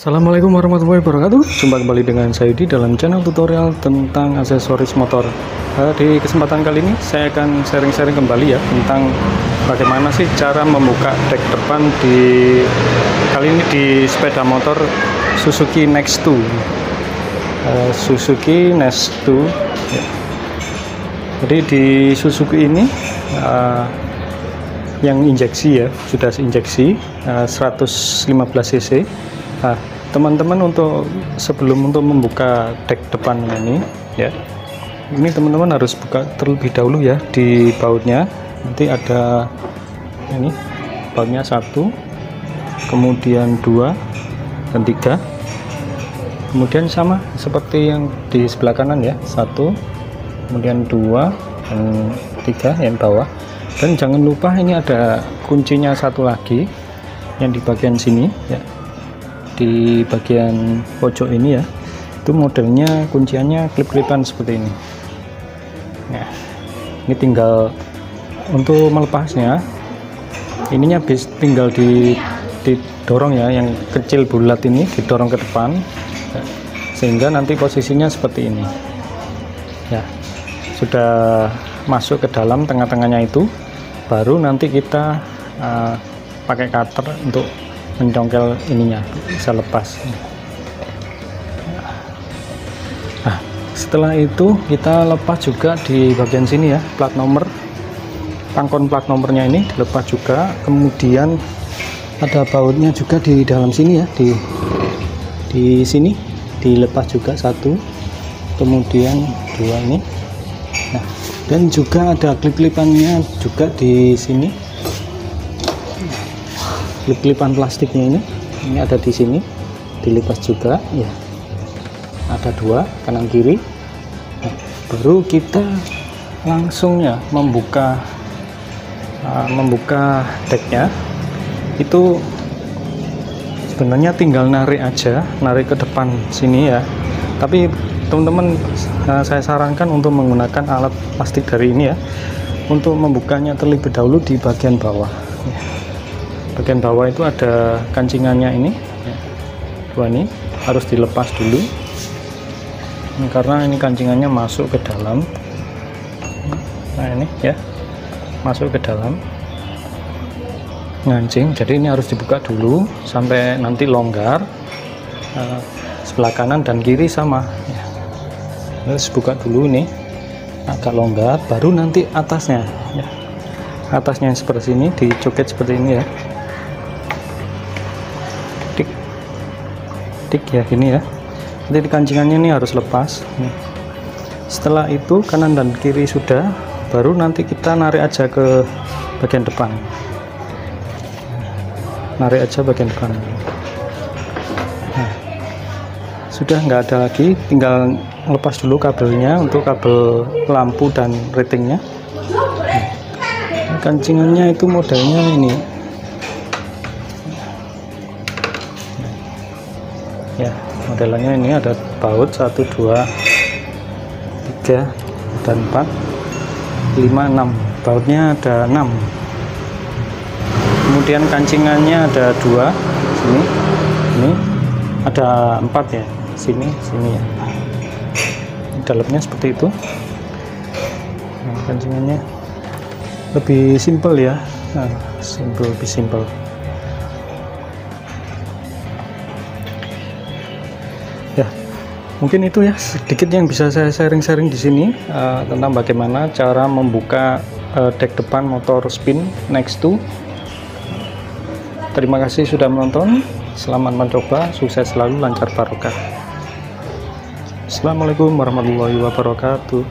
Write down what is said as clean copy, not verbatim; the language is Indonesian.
Assalamualaikum warahmatullahi wabarakatuh. Jumpa kembali dengan saya di dalam channel tutorial tentang aksesoris motor. Di kesempatan kali ini saya akan sharing-sharing kembali ya tentang bagaimana sih cara membuka dek depan kali ini di sepeda motor Suzuki Next 2. Suzuki Next 2 ya. Jadi di Suzuki ini yang injeksi ya, sudah injeksi 115 cc. Nah, teman-teman sebelum membuka dek depannya ini ya, ini teman-teman harus buka terlebih dahulu ya di bautnya. Nanti ada ini bautnya 1, kemudian 2 dan 3, kemudian sama seperti yang di sebelah kanan ya, 1, kemudian 2 dan 3 yang bawah. Dan jangan lupa ini ada kuncinya satu lagi yang di bagian sini ya, di bagian pojok ini ya, itu modelnya kunciannya klip-klipan seperti ini. Nah, ini tinggal untuk melepasnya, ininya tinggal didorong ya, yang kecil bulat ini didorong ke depan ya, sehingga nanti posisinya seperti ini ya, sudah masuk ke dalam tengah-tengahnya itu, baru nanti kita pakai cutter untuk mencongkel ininya, bisa lepas. Nah, setelah itu kita lepas juga di bagian sini ya, plat nomor, pangkon plat nomornya ini dilepas juga. Kemudian ada bautnya juga di dalam sini ya, di sini dilepas juga 1, kemudian 2 ini. Nah, dan juga ada klip-klipannya juga di sini, klip-klipan plastiknya ini ada di sini, dilepas juga ya, ada 2 kanan kiri. Nah, baru kita langsung ya membuka deknya. Itu sebenarnya tinggal narik aja, narik ke depan sini ya, tapi teman-teman saya sarankan untuk menggunakan alat plastik dari ini ya, untuk membukanya terlebih dahulu di bagian bawah ya. Bagian bawah itu ada kancingannya ini ya, 2 ini harus dilepas dulu ini, karena ini kancingannya masuk ke dalam. Nah, ini ya, masuk ke dalam ngancing, jadi ini harus dibuka dulu sampai nanti longgar. Sebelah kanan dan kiri sama ya, harus buka dulu ini agak longgar, baru nanti atasnya ya, atasnya seperti ini, dicoket seperti ini ya, tik ya, gini ya. Nanti kancingannya ini harus lepas nih. Setelah itu kanan dan kiri sudah, baru nanti kita narik aja ke bagian depan, narik aja bagian depan. Nah, sudah nggak ada lagi, tinggal lepas dulu kabelnya untuk kabel lampu dan ratingnya. Nah, kancingannya itu modelnya ini ya, modelnya ini ada baut 1, 2, 3 dan 4, 5, 6, bautnya ada 6, kemudian kancingannya ada 2 sini, ini ada 4 ya, sini ya, dalamnya seperti itu. Nah, kancingannya lebih simpel ya, lebih simpel. Ya, mungkin itu ya sedikit yang bisa saya sharing-sharing di sini tentang bagaimana cara membuka dek depan motor Spin Next 2. Terima kasih sudah menonton, selamat mencoba, sukses selalu, lancar barokah. Assalamualaikum warahmatullahi wabarakatuh.